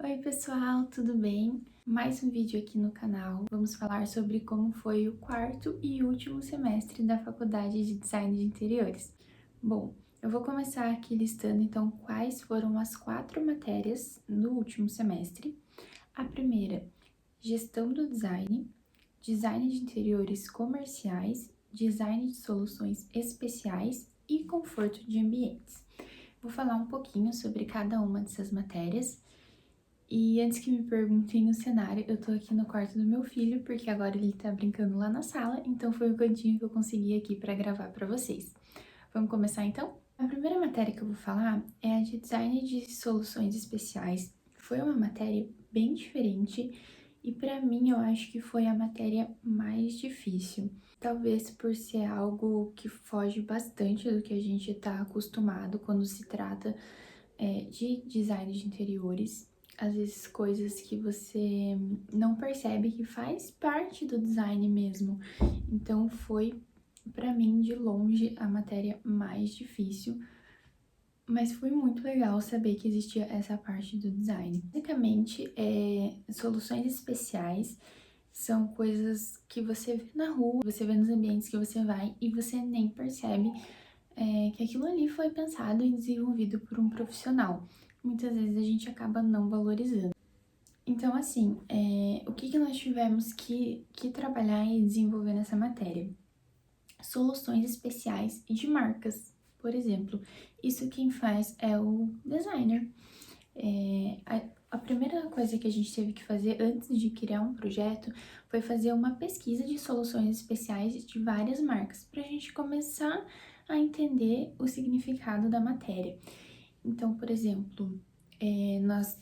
Oi pessoal, tudo bem? Mais um vídeo aqui no canal. Vamos falar sobre como foi o quarto e último semestre da Faculdade de Design de Interiores. Bom, eu vou começar aqui listando então quais foram as 4 matérias no último semestre. A primeira, Gestão do Design, Design de Interiores Comerciais, Design de Soluções Especiais e Conforto de Ambientes. Vou falar um pouquinho sobre cada uma dessas matérias. E antes que me perguntem o cenário, eu tô aqui no quarto do meu filho, porque agora ele tá brincando lá na sala, então foi o cantinho que eu consegui aqui pra gravar pra vocês. Vamos começar então? A primeira matéria que eu vou falar é a de Design de Soluções Especiais. Foi uma matéria bem diferente e pra mim eu acho que foi a matéria mais difícil. Talvez por ser algo que foge bastante do que a gente tá acostumado quando se trata de design de interiores, às vezes coisas que você não percebe que faz parte do design mesmo. Então foi, para mim, de longe, a matéria mais difícil, mas foi muito legal saber que existia essa parte do design. Basicamente, soluções especiais são coisas que você vê na rua, você vê nos ambientes que você vai e você nem percebe que aquilo ali foi pensado e desenvolvido por um profissional. Muitas vezes a gente acaba não valorizando. Então, assim, o que nós tivemos que trabalhar e desenvolver nessa matéria? Soluções especiais de marcas, por exemplo. Isso quem faz é o designer. A primeira coisa que a gente teve que fazer antes de criar um projeto foi fazer uma pesquisa de soluções especiais de várias marcas, para a gente começar a entender o significado da matéria. Então, por exemplo, nós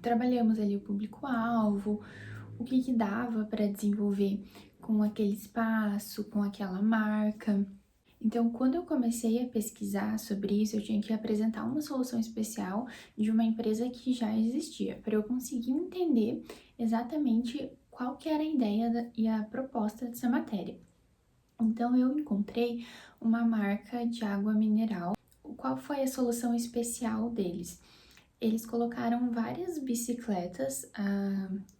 trabalhamos ali o público-alvo, o que dava para desenvolver com aquele espaço, com aquela marca. Então, quando eu comecei a pesquisar sobre isso, eu tinha que apresentar uma solução especial de uma empresa que já existia, para eu conseguir entender exatamente qual que era a ideia e a proposta dessa matéria. Então, eu encontrei uma marca de água mineral. Qual foi a solução especial deles? Eles colocaram várias bicicletas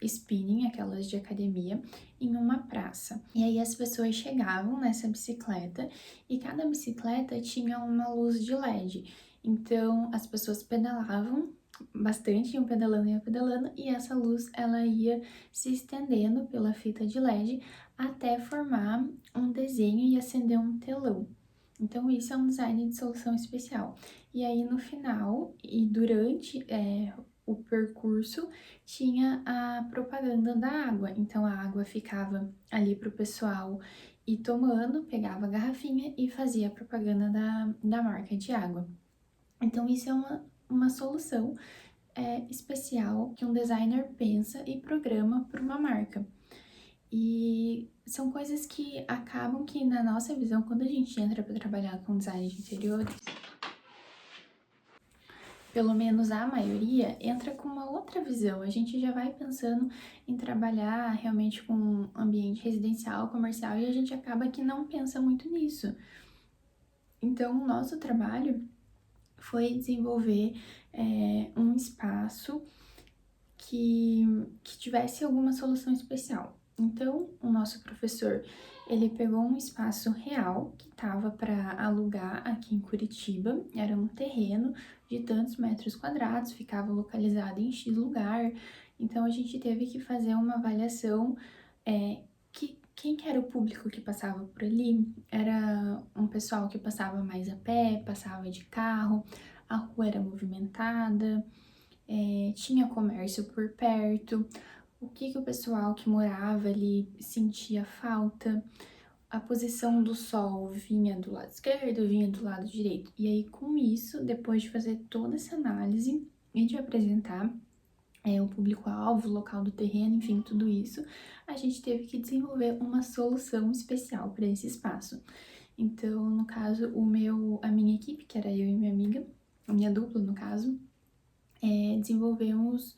spinning, aquelas de academia, em uma praça. E aí as pessoas chegavam nessa bicicleta e cada bicicleta tinha uma luz de LED. Então as pessoas pedalavam bastante, iam pedalando, e essa luz ela ia se estendendo pela fita de LED até formar um desenho e acender um telão. Então, isso é um design de solução especial. E aí, no final e durante o percurso, tinha a propaganda da água. Então, a água ficava ali para o pessoal ir tomando, pegava a garrafinha e fazia a propaganda da marca de água. Então, isso é uma solução especial que um designer pensa e programa para uma marca. E são coisas que acabam que, na nossa visão, quando a gente entra para trabalhar com design de interiores, pelo menos a maioria, entra com uma outra visão. A gente já vai pensando em trabalhar realmente com ambiente residencial, comercial, e a gente acaba que não pensa muito nisso. Então, o nosso trabalho foi desenvolver um espaço que tivesse alguma solução especial. Então, o nosso professor, ele pegou um espaço real que estava para alugar aqui em Curitiba, era um terreno de tantos metros quadrados, ficava localizado em X lugar, então a gente teve que fazer uma avaliação quem que era o público que passava por ali, era um pessoal que passava mais a pé, passava de carro, a rua era movimentada, tinha comércio por perto, o que o pessoal que morava ali sentia falta, a posição do sol vinha do lado esquerdo, vinha do lado direito. E aí, com isso, depois de fazer toda essa análise e de apresentar o público-alvo, o local do terreno, enfim, tudo isso, a gente teve que desenvolver uma solução especial para esse espaço. Então, no caso, a minha equipe, que era eu e minha amiga, a minha dupla, no caso, desenvolvemos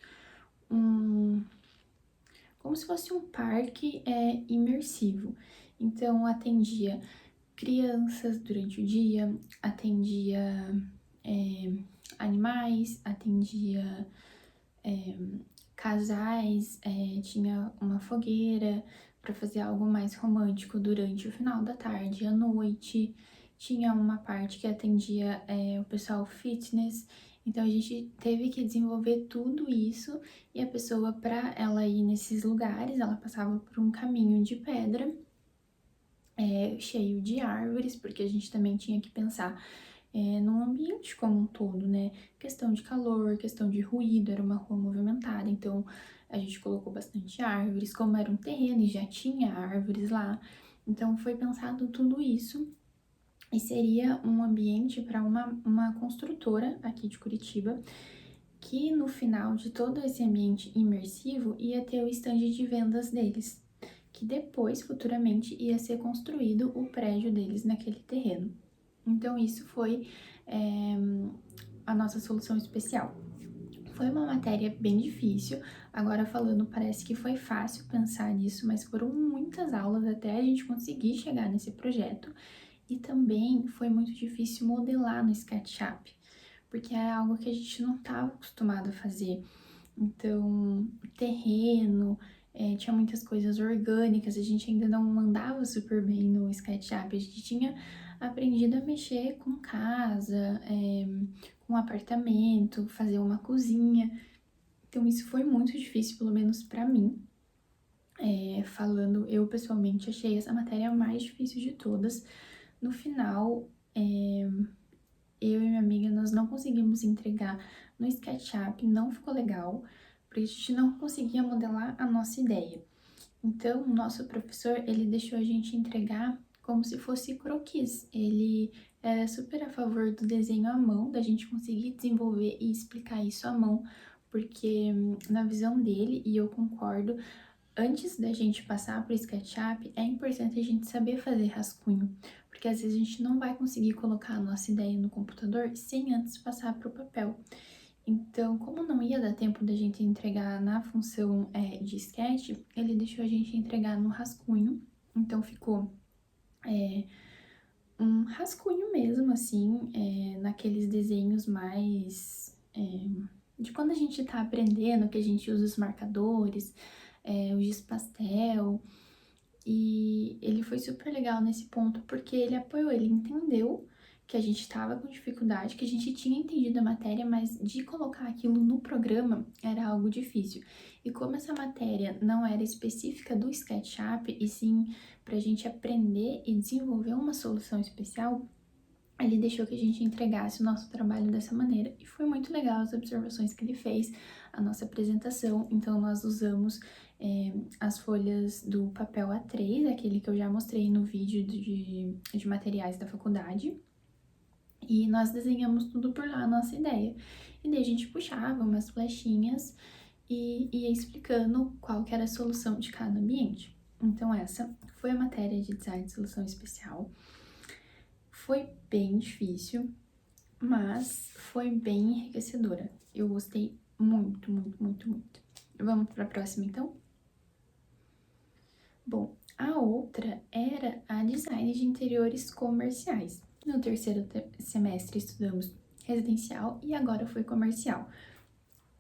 como se fosse um parque imersivo. Então, atendia crianças durante o dia, atendia animais, atendia casais, tinha uma fogueira para fazer algo mais romântico durante o final da tarde e à noite. Tinha uma parte que atendia o pessoal fitness. Então a gente teve que desenvolver tudo isso e a pessoa, para ela ir nesses lugares, ela passava por um caminho de pedra cheio de árvores, porque a gente também tinha que pensar no ambiente como um todo, né? Questão de calor, questão de ruído, era uma rua movimentada, então a gente colocou bastante árvores, como era um terreno e já tinha árvores lá, então foi pensado tudo isso. E seria um ambiente para uma construtora aqui de Curitiba, que no final de todo esse ambiente imersivo ia ter o estande de vendas deles, que depois, futuramente, ia ser construído o prédio deles naquele terreno. Então, isso foi a nossa solução especial. Foi uma matéria bem difícil, agora falando parece que foi fácil pensar nisso, mas foram muitas aulas até a gente conseguir chegar nesse projeto. E também foi muito difícil modelar no SketchUp, porque é algo que a gente não estava acostumado a fazer. Então, terreno, tinha muitas coisas orgânicas, a gente ainda não mandava super bem no SketchUp, a gente tinha aprendido a mexer com casa, com apartamento, fazer uma cozinha. Então, isso foi muito difícil, pelo menos para mim. Falando, eu pessoalmente achei essa matéria a mais difícil de todas. No final, eu e minha amiga, nós não conseguimos entregar no SketchUp, não ficou legal, porque a gente não conseguia modelar a nossa ideia. Então, o nosso professor, ele deixou a gente entregar como se fosse croquis. Ele era super a favor do desenho à mão, da gente conseguir desenvolver e explicar isso à mão, porque na visão dele, e eu concordo, antes da gente passar para o SketchUp, é importante a gente saber fazer rascunho, porque às vezes a gente não vai conseguir colocar a nossa ideia no computador sem antes passar para o papel. Então, como não ia dar tempo da gente entregar na função de sketch, ele deixou a gente entregar no rascunho. Então, ficou um rascunho mesmo, assim, naqueles desenhos mais de quando a gente tá aprendendo, que a gente usa os marcadores, o giz pastel. E ele foi super legal nesse ponto, porque ele apoiou, ele entendeu que a gente estava com dificuldade, que a gente tinha entendido a matéria, mas de colocar aquilo no programa era algo difícil. E como essa matéria não era específica do SketchUp, e sim para a gente aprender e desenvolver uma solução especial, ele deixou que a gente entregasse o nosso trabalho dessa maneira. E foi muito legal as observações que ele fez, a nossa apresentação. Então, nós usamos as folhas do papel A3, aquele que eu já mostrei no vídeo de materiais da faculdade. E nós desenhamos tudo por lá, a nossa ideia. E daí a gente puxava umas flechinhas e ia explicando qual que era a solução de cada ambiente. Então, essa foi a matéria de design de solução especial. Foi bem difícil, mas foi bem enriquecedora. Eu gostei muito, muito, muito, muito. Vamos para a próxima, então? Bom, a outra era a design de interiores comerciais. No terceiro semestre estudamos residencial e agora foi comercial.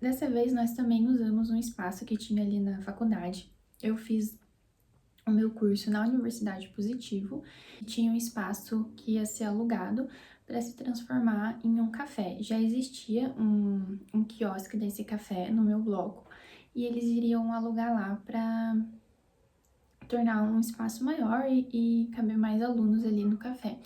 Dessa vez nós também usamos um espaço que tinha ali na faculdade. Eu fiz o meu curso na Universidade Positivo, tinha um espaço que ia ser alugado para se transformar em um café. Já existia um quiosque desse café no meu bloco e eles iriam alugar lá para tornar um espaço maior e caber mais alunos ali no café.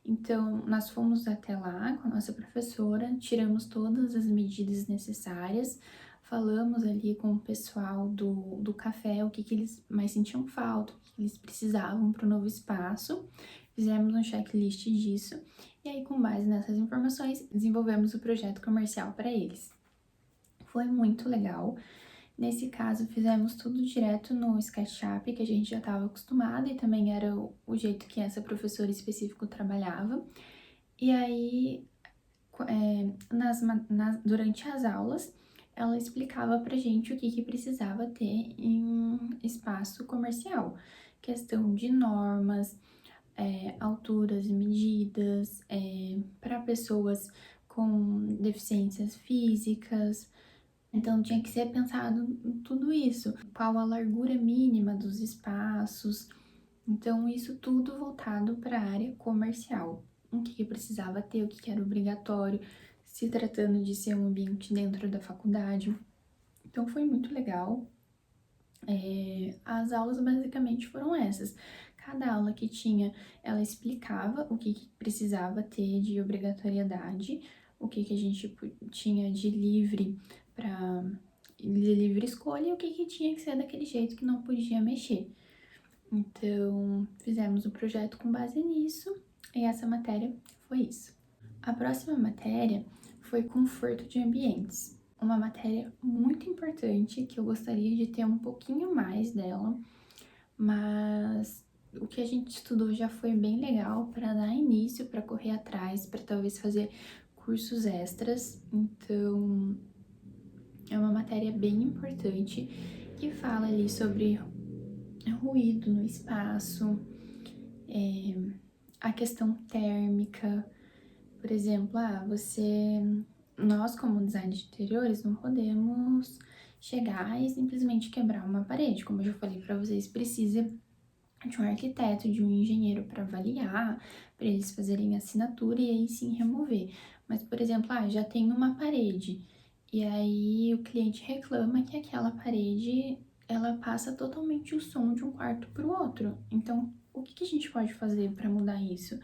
Então, nós fomos até lá com a nossa professora, tiramos todas as medidas necessárias, falamos ali com o pessoal do café, o que eles mais sentiam falta, o que eles precisavam para o novo espaço, fizemos um checklist disso, e aí, com base nessas informações, desenvolvemos o projeto comercial para eles. Foi muito legal. Nesse caso, fizemos tudo direto no SketchUp, que a gente já estava acostumado e também era o jeito que essa professora específico trabalhava. E aí, durante as aulas, ela explicava pra gente o que precisava ter em um espaço comercial. Questão de normas, alturas e medidas, para pessoas com deficiências físicas, Então tinha que ser pensado em tudo isso, qual a largura mínima dos espaços. Então isso tudo voltado para a área comercial. O que precisava ter, o que era obrigatório, se tratando de ser um ambiente dentro da faculdade. Então foi muito legal. As aulas basicamente foram essas. Cada aula que tinha, ela explicava o que precisava ter de obrigatoriedade, o que a gente tinha de livre para de livre escolha e o que tinha que ser daquele jeito que não podia mexer. Então, fizemos o projeto com base nisso e essa matéria foi isso. A próxima matéria foi conforto de ambientes, uma matéria muito importante que eu gostaria de ter um pouquinho mais dela, mas o que a gente estudou já foi bem legal para dar início, para correr atrás, para talvez fazer cursos extras. Então, é uma matéria bem importante que fala ali sobre ruído no espaço, a questão térmica. Por exemplo, nós como design de interiores não podemos chegar e simplesmente quebrar uma parede. Como eu já falei para vocês, precisa de um arquiteto, de um engenheiro para avaliar, para eles fazerem assinatura e aí sim remover. Mas, por exemplo, já tem uma parede e aí o cliente reclama que aquela parede ela passa totalmente o som de um quarto para o outro. Então, o que a gente pode fazer para mudar isso?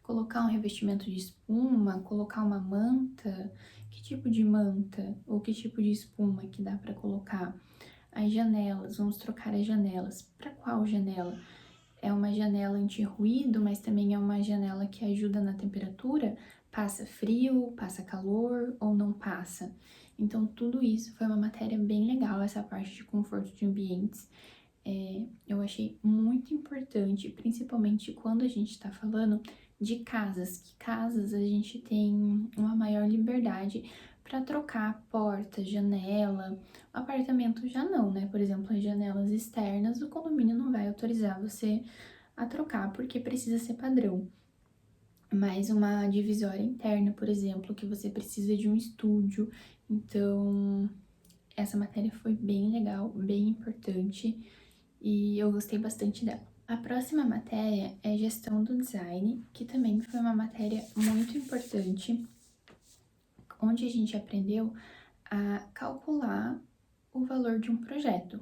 Colocar um revestimento de espuma, colocar uma manta? Que tipo de manta ou que tipo de espuma que dá para colocar? As janelas, vamos trocar as janelas. Para qual janela? É uma janela anti-ruído, mas também é uma janela que ajuda na temperatura? Passa frio, passa calor ou não passa? Então, tudo isso foi uma matéria bem legal, essa parte de conforto de ambientes. Eu achei muito importante, principalmente quando a gente está falando de casas, que casas a gente tem uma maior liberdade para trocar porta, janela. O apartamento já não, né? Por exemplo, as janelas externas, o condomínio não vai autorizar você a trocar porque precisa ser padrão. Mas uma divisória interna, por exemplo, que você precisa de um estúdio. Então, essa matéria foi bem legal, bem importante e eu gostei bastante dela. A próxima matéria é gestão do design, que também foi uma matéria muito importante, onde a gente aprendeu a calcular o valor de um projeto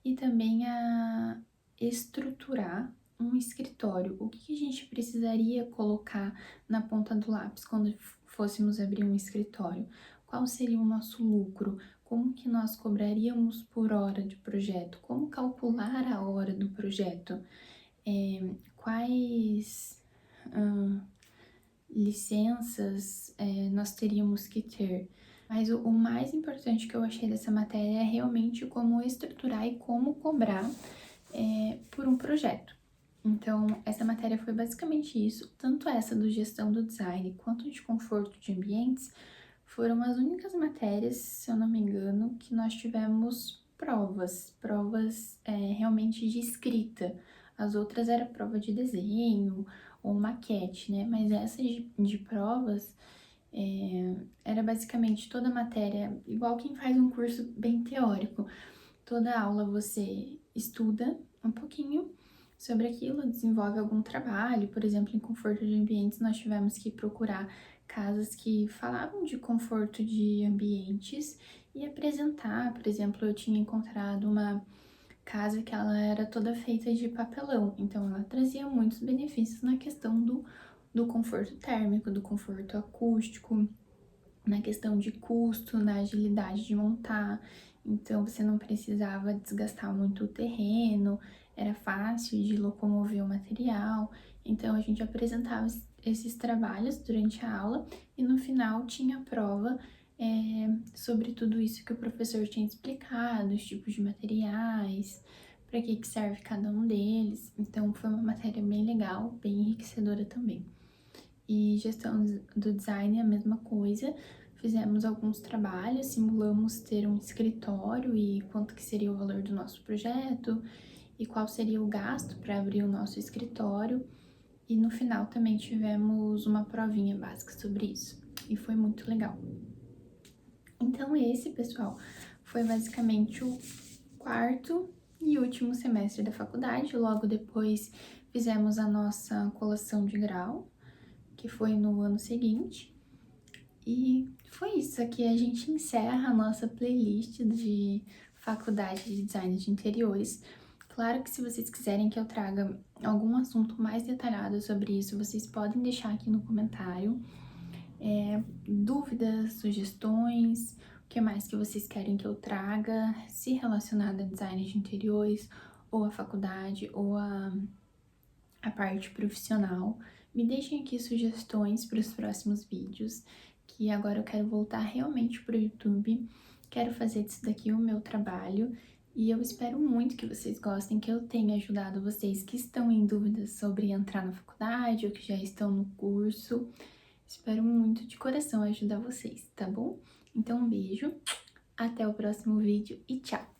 e também a estruturar um escritório. O que a gente precisaria colocar na ponta do lápis quando fôssemos abrir um escritório? Qual seria o nosso lucro? Como que nós cobraríamos por hora de projeto? Como calcular a hora do projeto? Quais licenças nós teríamos que ter? Mas o mais importante que eu achei dessa matéria é realmente como estruturar e como cobrar por um projeto. Então, essa matéria foi basicamente isso. Tanto essa do gestão do design quanto de conforto de ambientes foram as únicas matérias, se eu não me engano, que nós tivemos provas realmente de escrita. As outras era prova de desenho ou maquete, né? Mas essa de provas era basicamente toda a matéria, igual quem faz um curso bem teórico. Toda aula você estuda um pouquinho sobre aquilo, desenvolve algum trabalho. Por exemplo, em conforto de ambientes, nós tivemos que procurar casas que falavam de conforto de ambientes e apresentar. Por exemplo, eu tinha encontrado uma casa que ela era toda feita de papelão, então ela trazia muitos benefícios na questão do conforto térmico, do conforto acústico, na questão de custo, na agilidade de montar. Então você não precisava desgastar muito o terreno, era fácil de locomover o material. Então a gente apresentava esses trabalhos durante a aula e no final tinha a prova sobre tudo isso que o professor tinha explicado, os tipos de materiais, para que serve cada um deles. Então foi uma matéria bem legal, bem enriquecedora também. E gestão do design é a mesma coisa. Fizemos alguns trabalhos, simulamos ter um escritório e quanto que seria o valor do nosso projeto e qual seria o gasto para abrir o nosso escritório. E no final também tivemos uma provinha básica sobre isso. E foi muito legal. Então esse, pessoal, foi basicamente o quarto e último semestre da faculdade. Logo depois fizemos a nossa colação de grau, que foi no ano seguinte. E foi isso, aqui a gente encerra a nossa playlist de faculdade de design de interiores. Claro que se vocês quiserem que eu traga algum assunto mais detalhado sobre isso, vocês podem deixar aqui no comentário. Dúvidas, sugestões, o que mais que vocês querem que eu traga, se relacionado a design de interiores, ou a faculdade, ou a parte profissional. Me deixem aqui sugestões para os próximos vídeos, que agora eu quero voltar realmente para o YouTube, quero fazer disso daqui o meu trabalho, e eu espero muito que vocês gostem, que eu tenha ajudado vocês que estão em dúvidas sobre entrar na faculdade ou que já estão no curso. Espero muito de coração ajudar vocês, tá bom? Então um beijo, até o próximo vídeo e tchau!